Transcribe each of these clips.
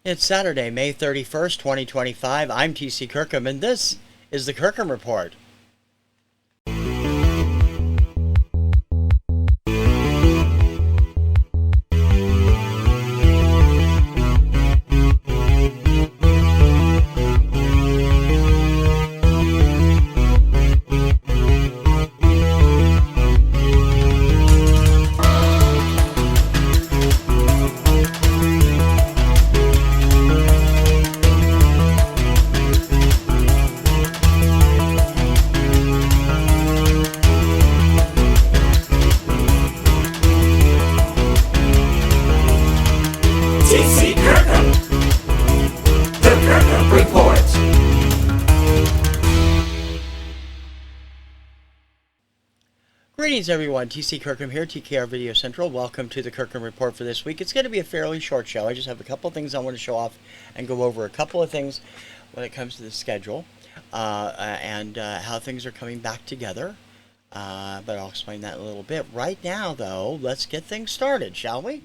It's Saturday, May 31st, 2025. I'm TC Kirkham, and this is the Kirkham Report. TC Kirkham, the Kirkham Report. Greetings, everyone. TC Kirkham here, TKR Video Central. Welcome to the Kirkham Report for this week. It's going to be a fairly short show. I just have a couple of things I want to show off and go over a couple of things when it comes to the schedule and how things are coming back together. But I'll explain that in a little bit. Right now, though, let's get things started, shall we?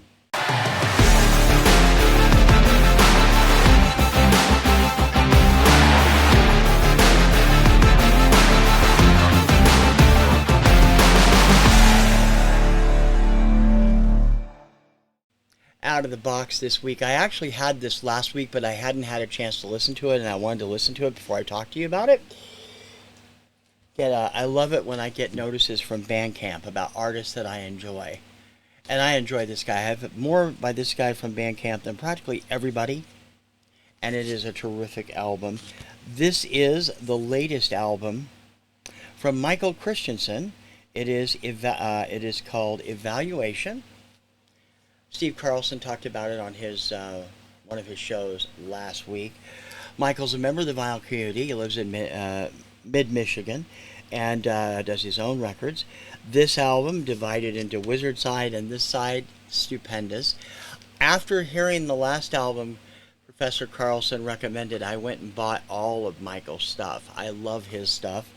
Out of the box this week. I actually had this last week, but I hadn't had a chance to listen to it, and I wanted to listen to it before I talk to you about it. I love it when I get notices from Bandcamp about artists that I enjoy. And I enjoy this guy. I have more by this guy from Bandcamp than practically everybody, and it is a terrific album. This is the latest album from Michael Christensen. It is called Evaluation. Steve Carlson talked about it on his one of his shows last week. Michael's a member of the vinyl community. He lives in mid-Michigan and does his own records. This album divided into Wizard Side and this side, stupendous. After hearing the last album Professor Carlson recommended, I went and bought all of Michael's stuff. I love his stuff.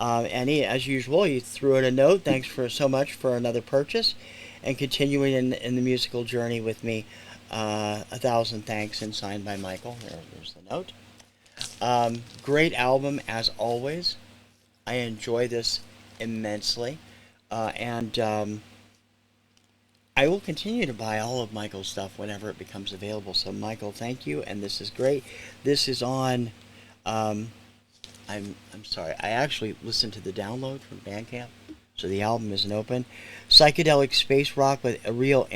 And he, as usual, he threw in a note. Thanks so much for another purchase. And continuing in the musical journey with me, 1,000 thanks, and signed by Michael. There's the note. Great album, as always. I enjoy this immensely. And I will continue to buy all of Michael's stuff whenever it becomes available. So, Michael, thank you, and this is great. This is on... I'm sorry, I actually listened to the download from Bandcamp. So the album isn't open. Psychedelic space rock with ethereal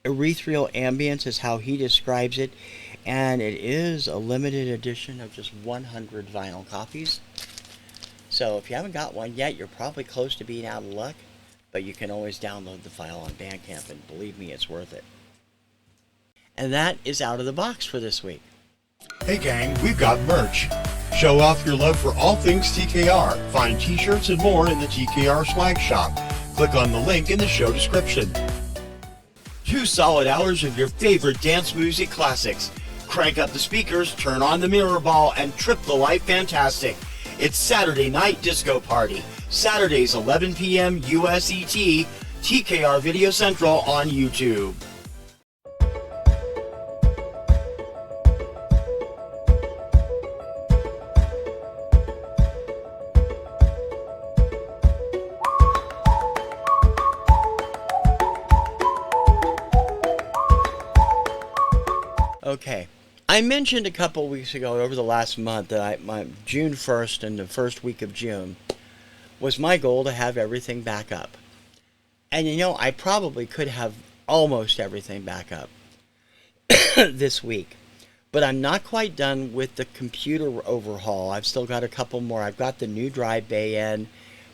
ambience is how he describes it, and it is a limited edition of just 100 vinyl copies. So if you haven't got one yet, you're probably close to being out of luck, but you can always download the file on Bandcamp, and believe me, it's worth it. And that is out of the box for this week. Hey gang, we've got merch. Show off your love for all things TKR. Find t-shirts and more in the TKR swag shop. Click on the link in the show description. 2 solid hours of your favorite dance music classics. Crank up the speakers, turn on the mirror ball, and trip the life fantastic. It's Saturday Night Disco Party. Saturdays 11 p.m. US ET. TKR Video Central on YouTube. Okay, I mentioned a couple weeks ago, over the last month, that my June 1st and the first week of June was my goal to have everything back up. And you know, I probably could have almost everything back up this week. But I'm not quite done with the computer overhaul. I've still got a couple more. I've got the new drive bay in.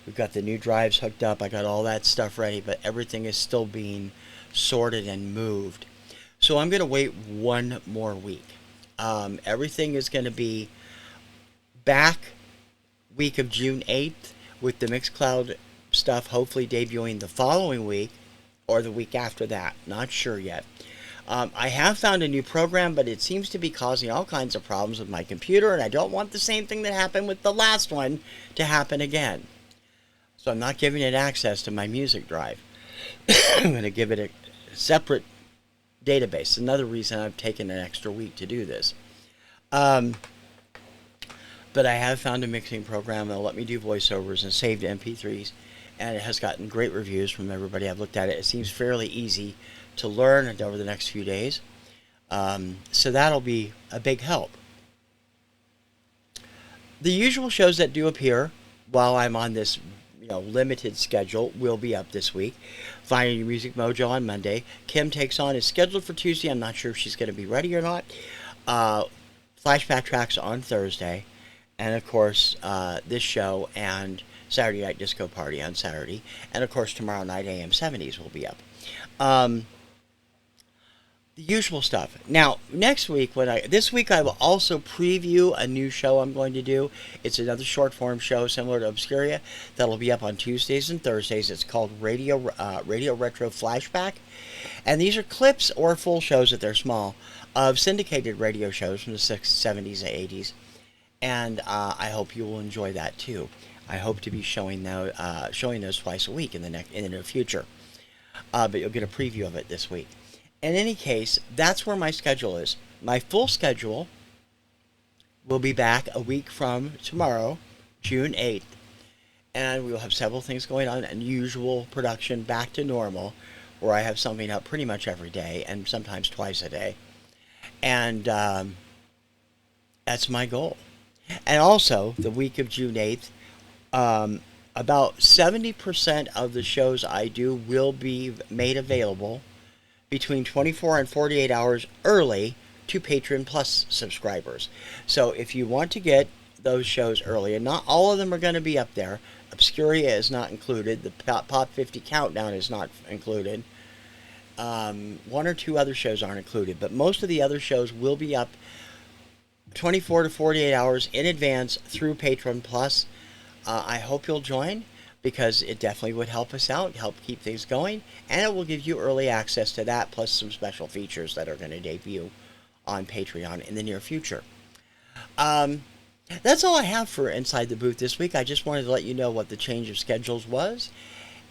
We've got the new drives hooked up. I got all that stuff ready, but everything is still being sorted and moved. So I'm going to wait one more week. Everything is going to be back week of June 8th with the Mixcloud stuff hopefully debuting the following week or the week after that. Not sure yet. I have found a new program, but it seems to be causing all kinds of problems with my computer, and I don't want the same thing that happened with the last one to happen again. So I'm not giving it access to my music drive. I'm going to give it a separate database. Another reason I've taken an extra week to do this. But I have found a mixing program that'll let me do voiceovers and save to MP3s, and it has gotten great reviews from everybody. I've looked at it. It seems fairly easy to learn over the next few days. So that'll be a big help. The usual shows that do appear while I'm on this limited schedule will be up this week. Finding Your Music Mojo on Monday. Kim Takes On is scheduled for Tuesday. I'm not sure if she's going to be ready or not. Flashback Tracks on Thursday. And of course, this show and Saturday Night Disco Party on Saturday. And of course, tomorrow night AM 70s will be up. The usual stuff. Now, next week, this week I will also preview a new show I'm going to do. It's another short form show similar to Obscuria that'll be up on Tuesdays and Thursdays. It's called Radio Retro Flashback, and these are clips or full shows if they're small of syndicated radio shows from the 60s, 70s, and 80s. And I hope you will enjoy that too. I hope to be showing those twice a week in the near future. But you'll get a preview of it this week. In any case, that's where my schedule is. My full schedule will be back a week from tomorrow, June 8th. And we will have several things going on, and usual production back to normal, where I have something up pretty much every day, and sometimes twice a day. And that's my goal. And also, the week of June 8th, about 70% of the shows I do will be made available between 24 and 48 hours early to Patreon Plus subscribers. So if you want to get those shows early, and not all of them are going to be up there. Obscuria is not included. The Pop 50 Countdown is not included. One or two other shows aren't included, but most of the other shows will be up 24 to 48 hours in advance through Patreon Plus. I hope you'll join, because it definitely would help us out, help keep things going, and it will give you early access to that, plus some special features that are going to debut on Patreon in the near future. That's all I have for Inside the Booth this week. I just wanted to let you know what the change of schedules was,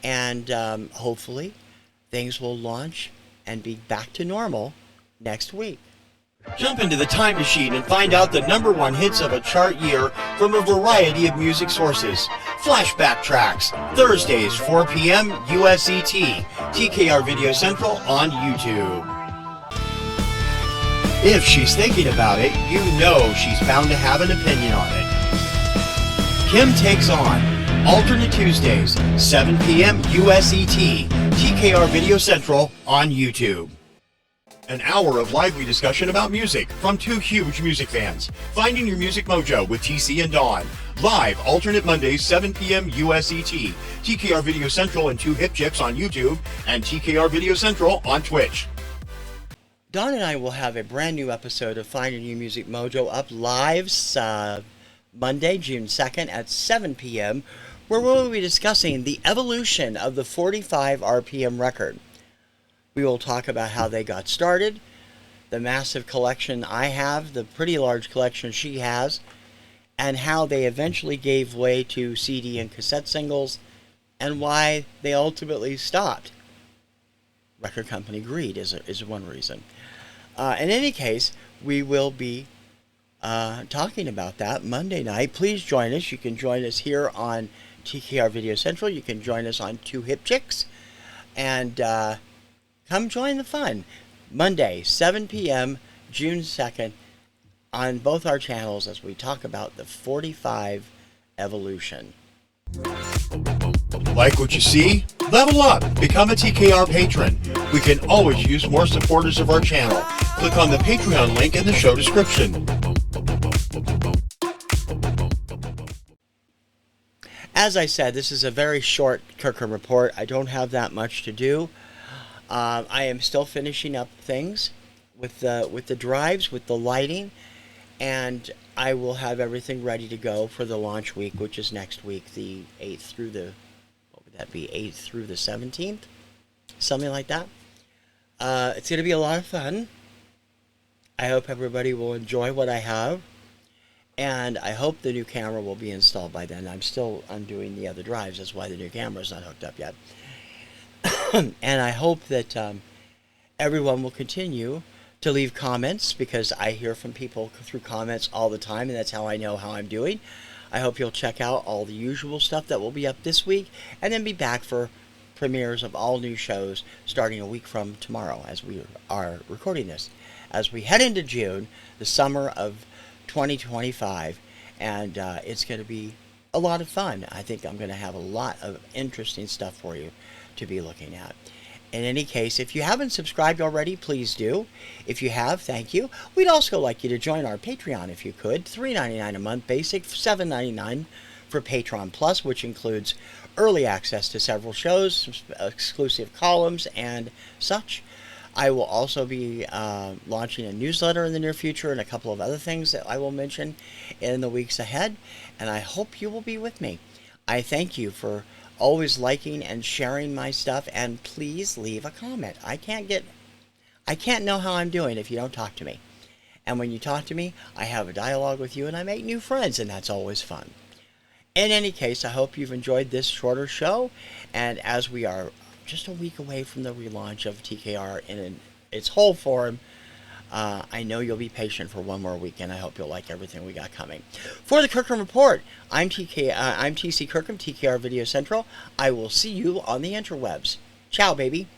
and hopefully things will launch and be back to normal next week. Jump into the time machine and find out the #1 hits of a chart year from a variety of music sources. Flashback Tracks, Thursdays, 4 p.m. USET, TKR Video Central on YouTube. If she's thinking about it, you know she's bound to have an opinion on it. Kim Takes On, alternate Tuesdays, 7 p.m. USET, TKR Video Central on YouTube. An hour of lively discussion about music from two huge music fans. Finding Your Music Mojo with TC and Dawn. Live alternate Mondays, 7 p.m. USET. TKR Video Central and Two Hip Chicks on YouTube, and TKR Video Central on Twitch. Dawn and I will have a brand new episode of Finding Your Music Mojo up live Monday, June 2nd at 7 p.m., where we'll be discussing the evolution of the 45 RPM record. We will talk about how they got started, the massive collection I have, the pretty large collection she has, and how they eventually gave way to CD and cassette singles, and why they ultimately stopped. Record company greed is one reason. In any case, we will be talking about that Monday night. Please join us. You can join us here on TKR Video Central. You can join us on Two Hip Chicks. And come join the fun. Monday, 7 p.m., June 2nd, on both our channels as we talk about the 45 evolution. Like what you see? Level up! Become a TKR patron. We can always use more supporters of our channel. Click on the Patreon link in the show description. As I said, this is a very short Kirkham Report. I don't have that much to do. I am still finishing up things with the drives, with the lighting, and I will have everything ready to go for the launch week, which is next week, the 8th through the, what would that be, 8th through the 17th? Something like that. It's going to be a lot of fun. I hope everybody will enjoy what I have, and I hope the new camera will be installed by then. I'm still undoing the other drives. That's why the new camera is not hooked up yet. And I hope that everyone will continue to leave comments, because I hear from people through comments all the time, and that's how I know how I'm doing. I hope you'll check out all the usual stuff that will be up this week, and then be back for premieres of all new shows starting a week from tomorrow as we are recording this. As we head into June, the summer of 2025, and it's going to be a lot of fun. I think I'm going to have a lot of interesting stuff for you to be looking at. In any case, if you haven't subscribed already, please do. If you have, thank you. We'd also like you to join our Patreon if you could. $3.99 a month basic, $7.99 for Patreon Plus, which includes early access to several shows, exclusive columns, and such. I will also be launching a newsletter in the near future and a couple of other things that I will mention in the weeks ahead, and I hope you will be with me. I thank you for always liking and sharing my stuff, and please leave a comment. I can't know how I'm doing if you don't talk to me. And when you talk to me, I have a dialogue with you and I make new friends, and that's always fun. In any case, I hope you've enjoyed this shorter show, and as we are just a week away from the relaunch of TKR in its whole form, I know you'll be patient for one more week, and I hope you'll like everything we got coming. For the Kirkham Report, I'm TC Kirkham, TKR Video Central. I will see you on the interwebs. Ciao, baby.